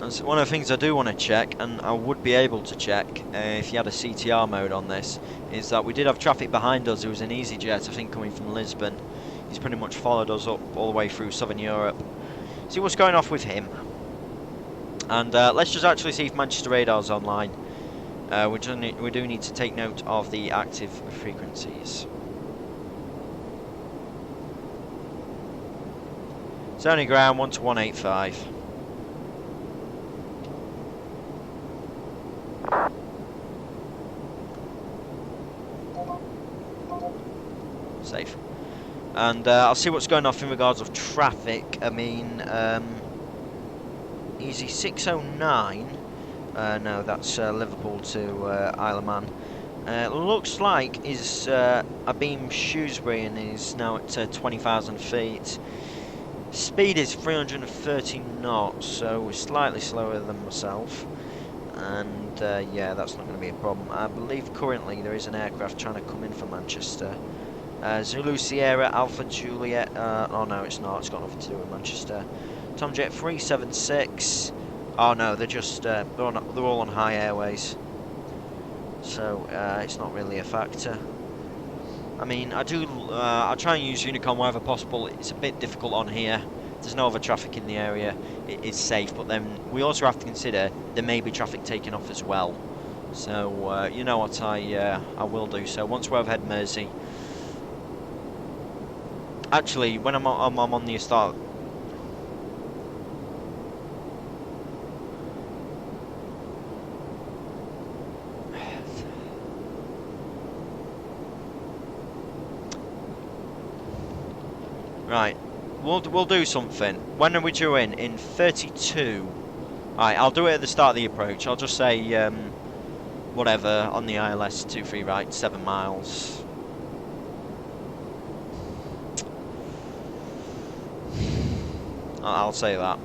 That's one of the things I do want to check, and I would be able to check if you had a CTR mode on this, is that we did have traffic behind us. It was an EasyJet, I think, coming from Lisbon. He's pretty much followed us up all the way through Southern Europe. See what's going off with him. And let's just actually see if Manchester Radar's online. We do need to take note of the active frequencies. It's only ground 12185. Safe. And I'll see what's going off in regards of traffic. I mean, Easy 609. No, that's Liverpool to Isle of Man. Looks like is Abeam Shrewsbury and is now at 20,000 feet. Speed is 330 knots, so we're slightly slower than myself. And yeah, that's not going to be a problem. I believe currently there is an aircraft trying to come in from Manchester. Zulu Sierra Alpha Juliet. Oh no, it's not. It's got nothing to do with Manchester. Tomjet 376. Oh no, they're just they're all on high airways, so it's not really a factor. I mean, I try and use Unicom wherever possible. It's a bit difficult on here. There's no other traffic in the area. It is safe, but then we also have to consider there may be traffic taking off as well. So you know what, I will do. So once we're overhead Mersey. Actually, when I'm on the start. Right, we'll do something. When are we due in? In 32. Alright, I'll do it at the start of the approach. I'll just say whatever on the ILS 23 right, 7 miles. I'll say that.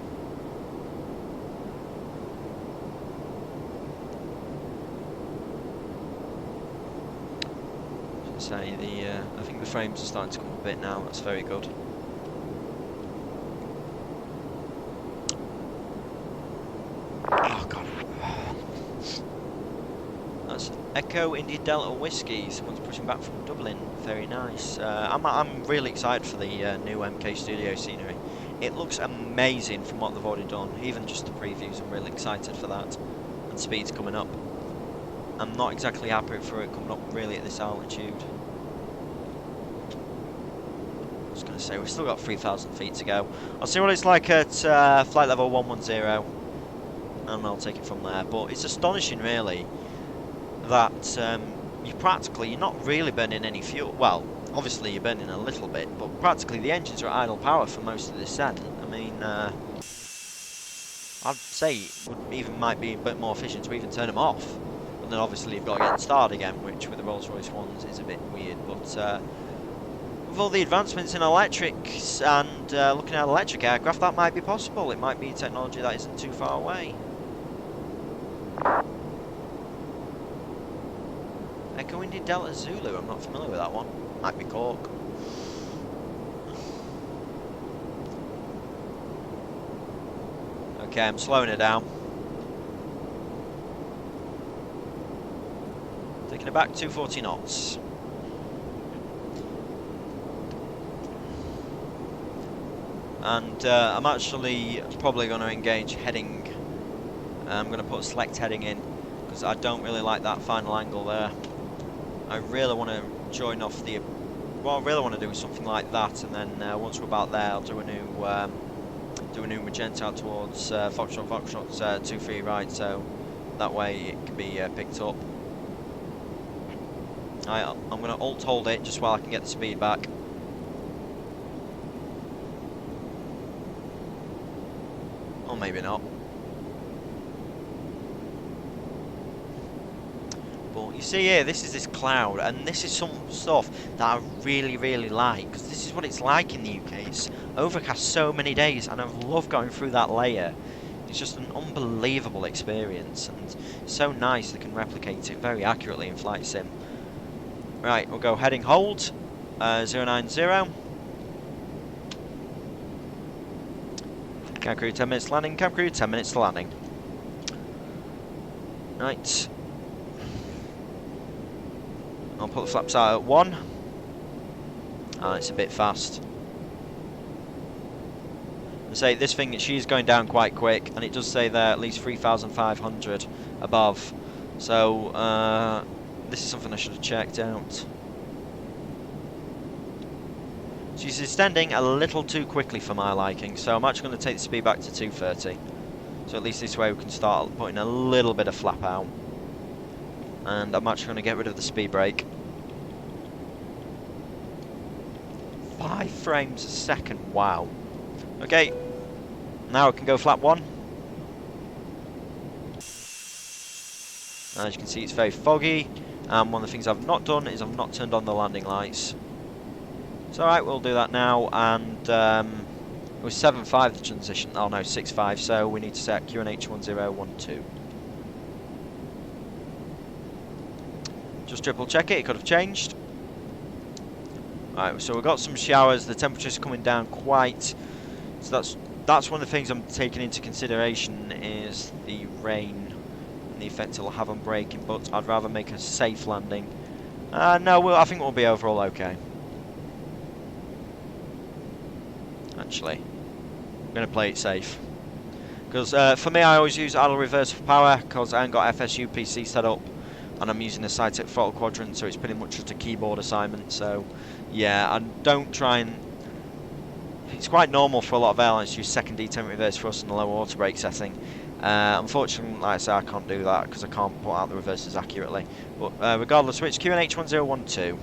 Say I think the frames are starting to come a bit now. That's very good. Oh god. That's Echo India Delta Whiskey. Someone's pushing back from Dublin. Very nice. I'm really excited for the new MK Studio scenery. It looks amazing from what they've already done. Even just the previews, I'm really excited for that. And speed's coming up. I'm not exactly happy for it coming up really at this altitude. I was going to say, we've still got 3,000 feet to go. I'll see what it's like at flight level 110, and I'll take it from there. But it's astonishing really that you're not really burning any fuel. Well, obviously you're burning a little bit, but practically the engines are at idle power for most of the descent. I mean, I'd say it might be a bit more efficient to even turn them off. And then obviously you've got to get them started again, which with the Rolls-Royce ones is a bit weird. But with all the advancements in electrics and looking at electric aircraft, that might be possible. It might be technology that isn't too far away. Echo India Delta Zulu, I'm not familiar with that one. Might be Cork. Okay, I'm slowing it down. Taking it back 240 knots. And I'm actually probably going to engage heading. I'm going to put select heading in because I don't really like that final angle there. I really want to join off the. Well, I really want to do something like that, and then once we're about there, I'll do a new magenta out towards Foxtrot 23 right, so that way it can be picked up. I'm going to alt hold it just while I can get the speed back. Or maybe not. But you see here, this is this cloud, and this is some stuff that I really, really like, because this is what it's like in the UK. It's overcast so many days, and I love going through that layer. It's just an unbelievable experience, and so nice they can replicate it very accurately in Flight Sim. Right, we'll go heading hold, 090. Cam crew 10 minutes landing, cam crew 10 minutes to landing. Right. I'll put the flaps out at 1. It's a bit fast. I say this thing, she's going down quite quick, and it does say there at least 3,500 above. So this is something I should have checked out. She's extending a little too quickly for my liking, so I'm actually going to take the speed back to 230. So at least this way we can start putting a little bit of flap out. And I'm actually going to get rid of the speed brake. 5 frames a second, wow. Okay, now I can go flap 1. As you can see, it's very foggy, and one of the things I've not done is I've not turned on the landing lights. It's alright, we'll do that now, and it was 7.5 the transition, oh no, 6.5, so we need to set H310M. Just triple check it, it could have changed. Alright, so we've got some showers, the temperature's coming down quite, so that's one of the things I'm taking into consideration is the rain and the effect it'll have on braking, but I'd rather make a safe landing. No, I think we'll be overall okay. Actually, I'm going to play it safe. Because for me, I always use idle reverse for power, because I ain't got FSU PC set up, and I'm using the Seidon throttle quadrant, so it's pretty much just a keyboard assignment. So, yeah, I don't try and... It's quite normal for a lot of airlines to use second D10 reverse thrust and a low auto brake setting. Unfortunately, like I say, I can't do that because I can't put out the reverses accurately. But regardless, switch QNH1012.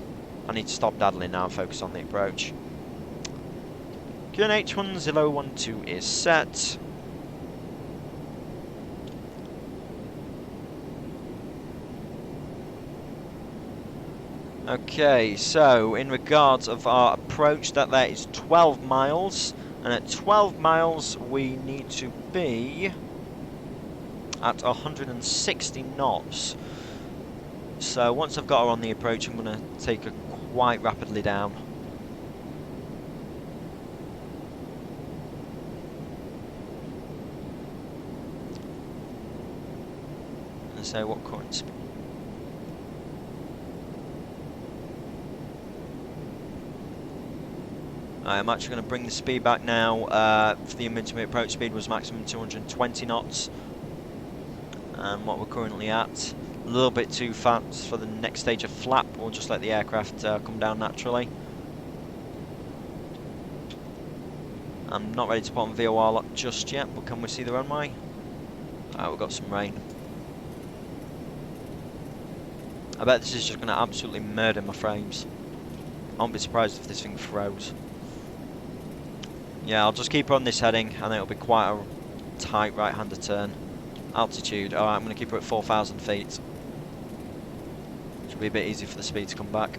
I need to stop daddling now and focus on the approach. QNH1012 is set. Okay, so in regards of our approach, that there is 12 miles, and at 12 miles we need to be at 160 knots. So once I've got her on the approach, I'm going to take her quite rapidly down. And so what current speed? I'm actually going to bring the speed back now. For the intermediate approach speed was maximum 220 knots. And what we're currently at, a little bit too fast for the next stage of flap. We'll just let the aircraft come down naturally. I'm not ready to put on VOR lock just yet, but can we see the runway? We've got some rain. I bet this is just going to absolutely murder my frames. I won't be surprised if this thing froze. Yeah, I'll just keep her on this heading, and it'll be quite a tight right-hander turn. Altitude, alright, I'm going to keep her at 4,000 feet. Should be a bit easy for the speed to come back.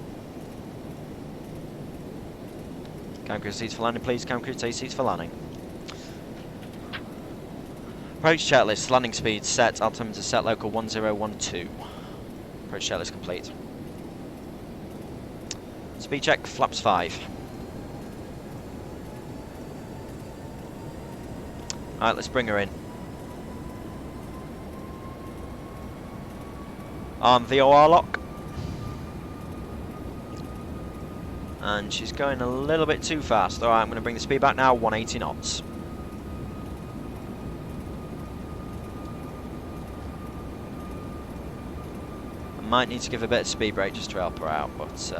Cabin crew seats for landing, please. Cabin crew take seats for landing. Approach checklist, landing speed set, altimeter set, local 1012. Approach checklist complete. Speed check, flaps 5. Alright, let's bring her in. Arm VOR lock. And she's going a little bit too fast. Alright, I'm going to bring the speed back now, 180 knots. I might need to give a bit of speed brake just to help her out, but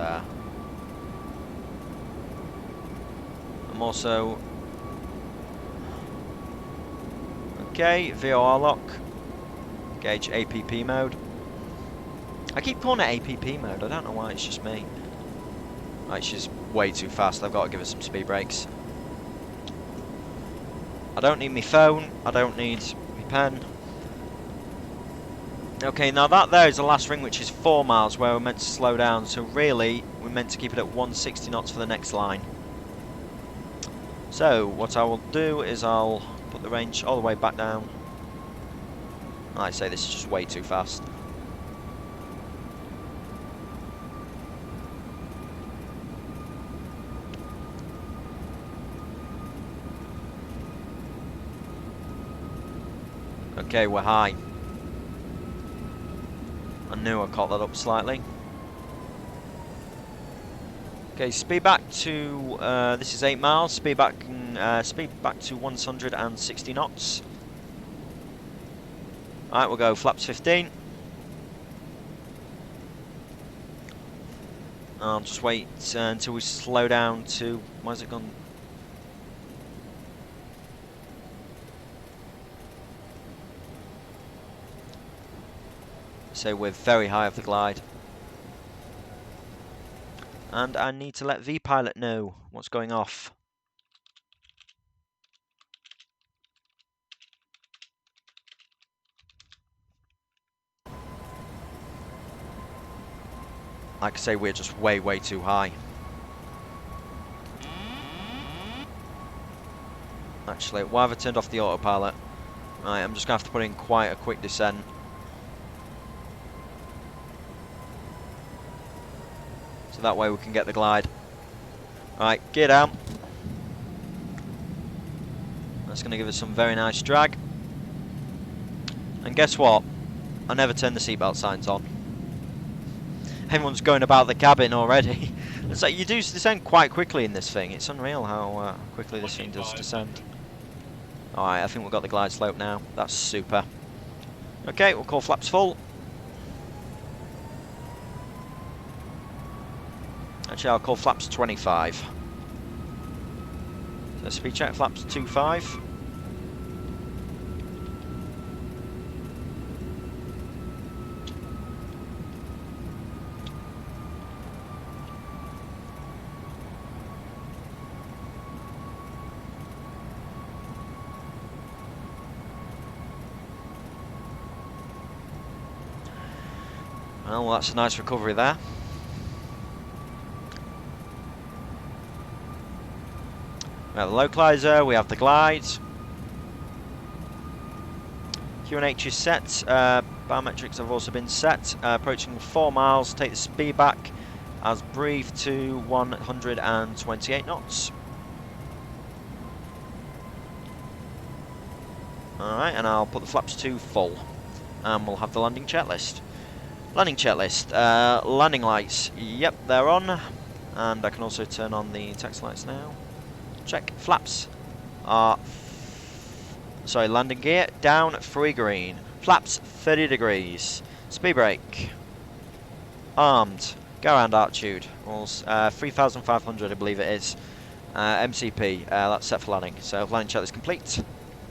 I'm also... Okay, VOR lock. Gauge APP mode. I keep calling it APP mode, I don't know why, it's just me. Right, she's way too fast, I've got to give her some speed brakes. I don't need my phone, I don't need my pen. Okay, now that there is the last ring, which is 4 miles, where we're meant to slow down, so really, we're meant to keep it at 160 knots for the next line. So, what I will do is I'll put the range all the way back down. Like I say, this is just way too fast. Okay, we're high. I knew I caught that up slightly. Okay, speed back to this is 8 miles. Speed back to 160 knots. All right, we'll go flaps 15. I'll just wait until we slow down to. Where's it gone? So we're very high off the glide. And I need to let V-Pilot know what's going off. Like I say, we're just way, way too high. Actually, why have I turned off the autopilot? Right, I'm just going to have to put in quite a quick descent. So that way we can get the glide. Right, gear down. That's going to give us some very nice drag. And guess what? I never turned the seatbelt signs on. Everyone's going about the cabin already. It's like you do descend quite quickly in this thing. It's unreal how quickly this thing does descend. Alright, I think we've got the glide slope now. That's super. Okay, we'll call flaps full. Actually, I'll call flaps 25. So speed check, flaps 25. Well, that's a nice recovery there. We have the localizer, we have the glide. QNH is set, biometrics have also been set. Approaching 4 miles, take the speed back as briefed to 128 knots. Alright, and I'll put the flaps to full. And we'll have the landing checklist. Landing checklist, landing lights, yep, they're on. And I can also turn on the text lights now. Check, flaps are, landing gear, down, 3 green. Flaps, 30 degrees. Speed brake, armed, go around altitude. 3,500 I believe it is. MCP, that's set for landing. So landing checklist complete.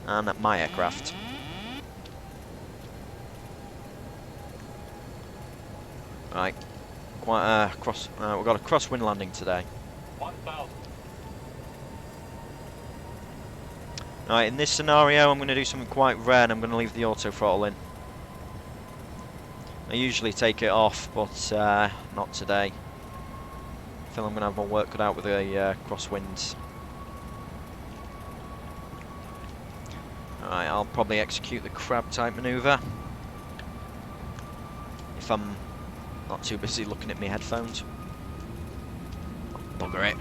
And my aircraft. Right, quite we've got a crosswind landing today. 1,000. Right, in this scenario, I'm going to do something quite rare, and I'm going to leave the auto throttle in. I usually take it off, but not today. I feel I'm going to have my work cut out with the crosswinds. Alright, I'll probably execute the crab type manoeuvre if I'm not too busy looking at my headphones. Bugger it.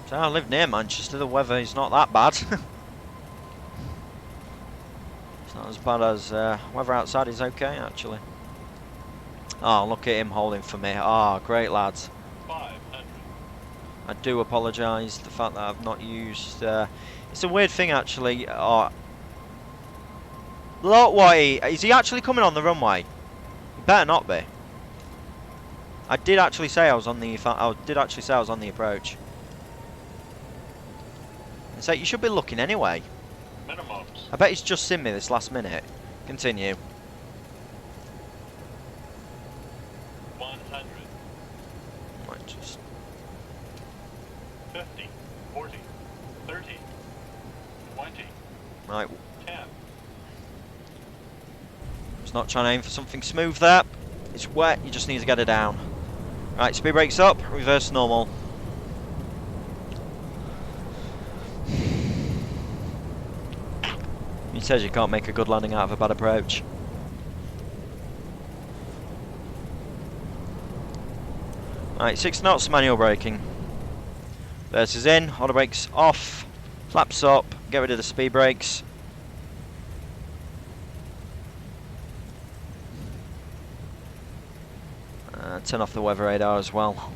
So I live near Manchester, the weather is not that bad. It's not as bad as weather outside is okay actually. Oh, look at him holding for me. Oh, great lads. 500. I do apologise the fact that I've not used. It's a weird thing actually. Look, what is he actually coming on the runway? He better not be. I did actually say I was on the. Approach. It's like you should be looking anyway. Minimums. I bet he's just seen me this last minute. Continue. 100. Might just. 50. 40. 30. 20. Right. 10. It's not trying to aim for something smooth there. It's wet, you just need to get it down. Right, speed brakes up, reverse normal. He says you can't make a good landing out of a bad approach. Right, 6 knots, manual braking. Versus in, auto brakes off, flaps up, get rid of the speed brakes. Turn off the weather radar as well.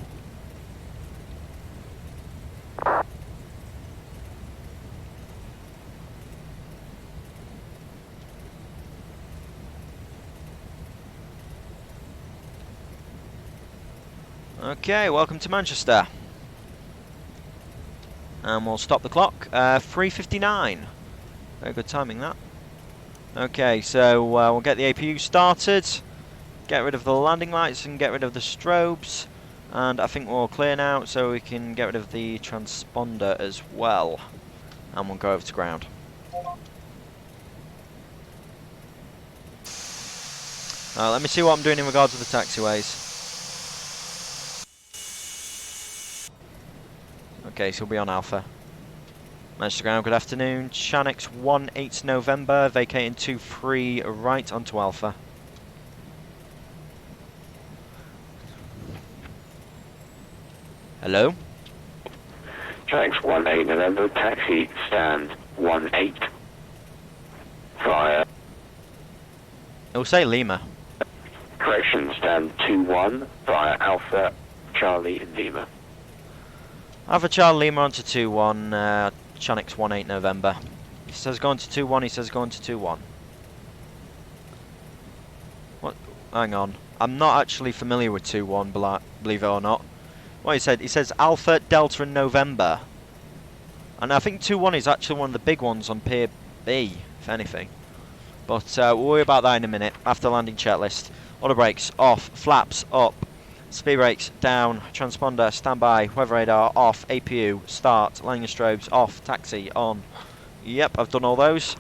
Okay, welcome to Manchester. And we'll stop the clock. 3:59. Very good timing that. Okay, so we'll get the APU started, get rid of the landing lights and get rid of the strobes. And I think we're all clear now, so we can get rid of the transponder as well. And we'll go over to ground. Let me see what I'm doing in regards to the taxiways. Okay, so we'll be on Alpha. Manchester ground, good afternoon. Chanix 18 November, vacating 23 right onto Alpha. Hello? Chanix 18 November, taxi stand 18 via. It'll say Lima. Correction, stand 21 via Alpha Charlie Lima. Alpha Charlie Lima onto 21, Chanix 18 November. He says going to 21, he says going to 21. What? Hang on. I'm not actually familiar with 21, believe it or not. What he says Alpha, Delta and November. And I think 21 is actually one of the big ones on Pier B, if anything. But we'll worry about that in a minute, after landing checklist. Auto brakes off, flaps up, speed brakes down, transponder standby, weather radar off, APU start, landing strobes off, taxi on. Yep, I've done all those.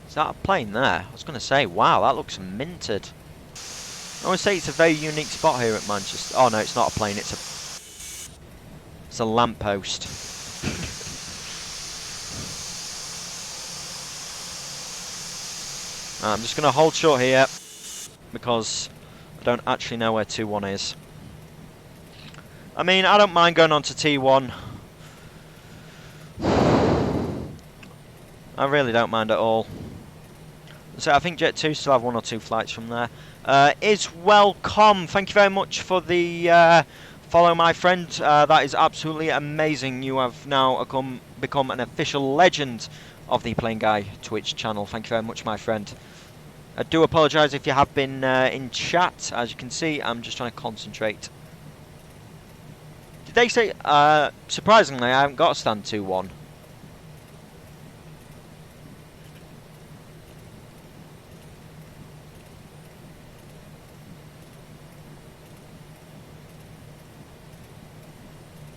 Is that a plane there? I was going to say, wow, that looks minted. I would say it's a very unique spot here at Manchester. Oh no, it's not a plane, it's a lamppost. I'm just going to hold short here because I don't actually know where 21 is. I mean, I don't mind going on to T1. I really don't mind at all. So I think Jet 2 still have 1 or 2 flights from there. Is welcome. Thank you very much for the follow, my friend. That is absolutely amazing. You have now become an official legend of the Plane Guy Twitch channel. Thank you very much, my friend. I do apologise if you have been in chat. As you can see, I'm just trying to concentrate. Did they say... surprisingly, I haven't got a stand 2-1.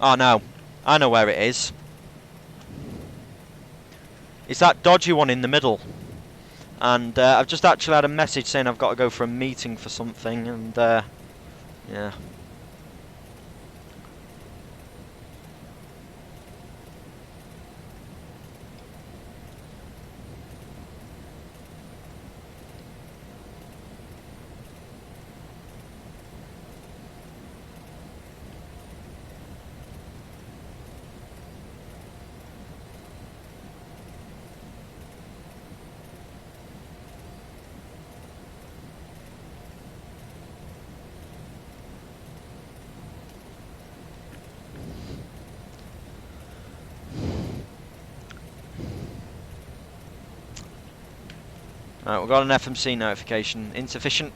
Oh no, I know where it is. It's that dodgy one in the middle. And I've just actually had a message saying I've got to go for a meeting for something, and yeah. Right, we've got an FMC notification. Insufficient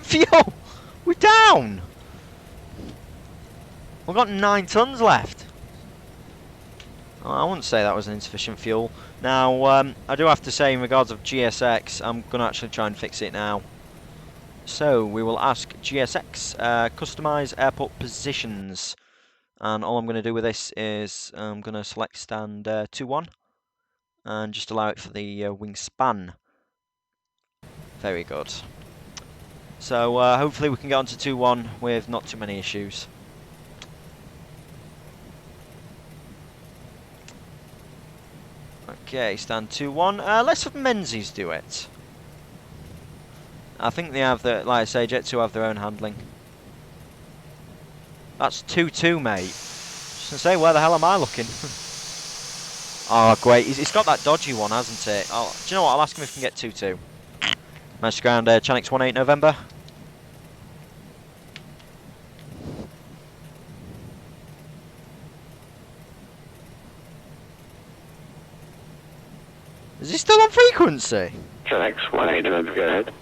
fuel! We're down! We've got 9 tons left. Oh, I wouldn't say that was an insufficient fuel. Now, I do have to say, in regards of GSX, I'm going to actually try and fix it now. So, we will ask GSX, customize airport positions. And all I'm going to do with this is, I'm going to select stand 2-1. And just allow it for the wing span. Very good. So hopefully we can get on to 2-1 with not too many issues. Okay, stand 2-1. Let's have Menzies do it. I think they have the, like I say, Jet 2 have their own handling. That's 2-2, mate. Just gonna say, where the hell am I looking? Oh, great. He's got that dodgy one, hasn't it? Do you know what? I'll ask him if we can get 2-2. Manchester ground, Chanix 18 November. Is he still on frequency? Chanix 18 November, go ahead.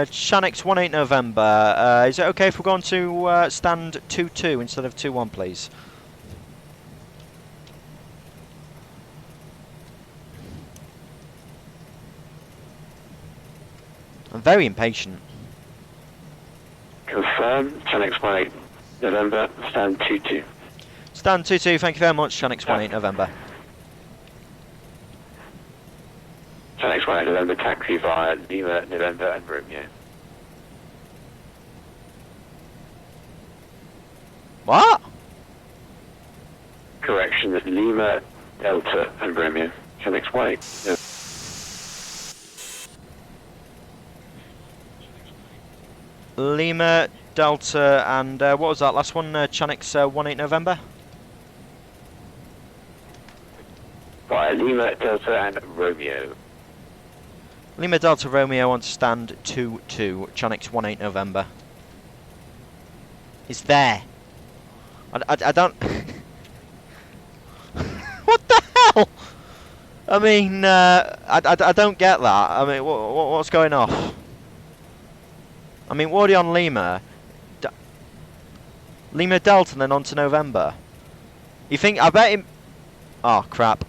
Chanix 18 November. Is it okay if we're going to stand 2-2 instead of 2-1, please? I'm very impatient. Confirm, Chanix 18 November, stand 2-2. Stand 2-2, thank you very much, Chanix 18 November. Chanix 18 November, taxi via Lima, November and Romeo. What? Correction, Lima, Delta and Romeo. Chanix 18. Lima, Delta, and what was that last one? Chanix 18 November? Via Lima, Delta and Romeo. Lima, Delta, Romeo on stand 2-2, Chanix 18 November. It's there. I don't... What the hell? I mean, I don't get that. I mean, what's going off? I mean, we're already on Lima. Lima Delta and then on to November. You think, I bet him... Oh, crap.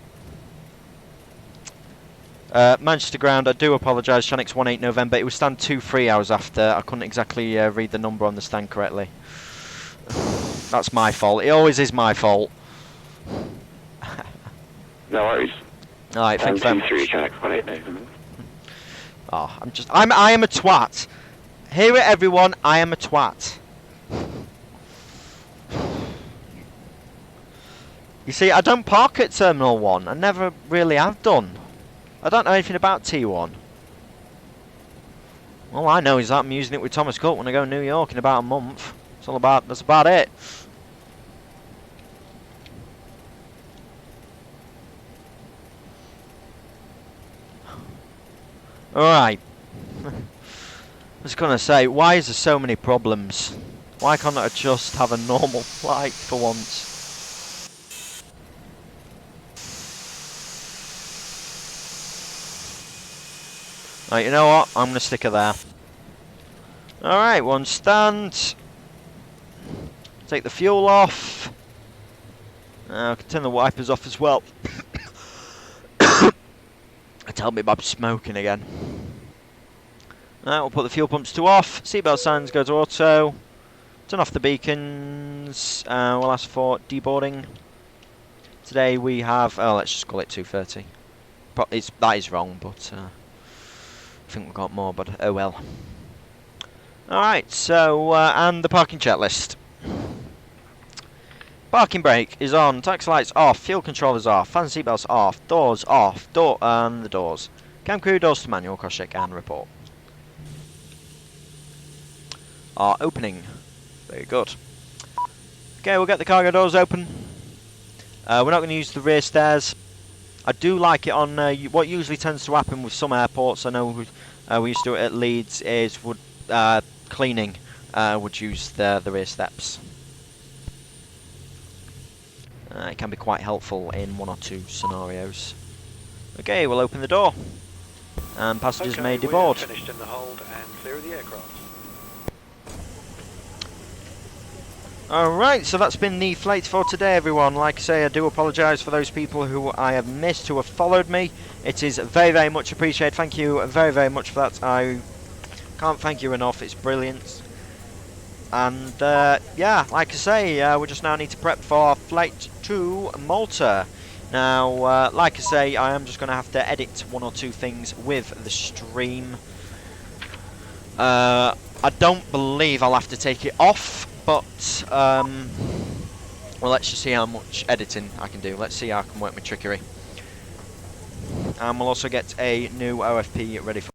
Manchester ground, I do apologise, Chanix 18 November. It was stand 2-3 hours after. I couldn't exactly read the number on the stand correctly. That's my fault. It always is my fault. No worries. Alright, thank you very much. 2-3, Chanix 18 November. Oh, I am a twat. Hear it, everyone. I am a twat. You see, I don't park at Terminal 1. I never really have done. I don't know anything about T1. All I know is that I'm using it with Thomas Cook when I go to New York in about a month. That's about it. Alright. I was going to say, why is there so many problems? Why can't I just have a normal flight for once? Right, you know what? I'm going to stick her there. Alright, one stand. Take the fuel off. I can turn the wipers off as well. Tell me about smoking again. We'll put the fuel pumps to off. Seatbelt signs go to auto. Turn off the beacons. We'll ask for deboarding. Today we have... Oh, let's just call it 2:30. That is wrong, but... I think we've got more, but oh well. Alright, so... and the parking checklist. Parking brake is on, taxi lights off, fuel controllers off, fan seatbelts off, doors off, and the doors. Cam crew doors to manual, cross check and report. Are opening. Very good. Okay, we'll get the cargo doors open. We're not going to use the rear stairs. I do like it on what usually tends to happen with some airports. I know we used to do it at Leeds. Is cleaning would use the rear steps. It can be quite helpful in one or two scenarios. Okay, we'll open the door, and passengers may deboard. Finished in the hold and clear of the aircraft. Alright, so that's been the flight for today, everyone. Like I say, I do apologise for those people who I have missed, who have followed me. It is very, very much appreciated. Thank you very, very much for that. I can't thank you enough. It's brilliant. And, yeah, like I say, we just now need to prep for flight to Malta. Now, like I say, I am just going to have to edit one or two things with the stream. I don't believe I'll have to take it off. But, well, let's just see how much editing I can do. Let's see how I can work my trickery. and we'll also get a new OFP ready for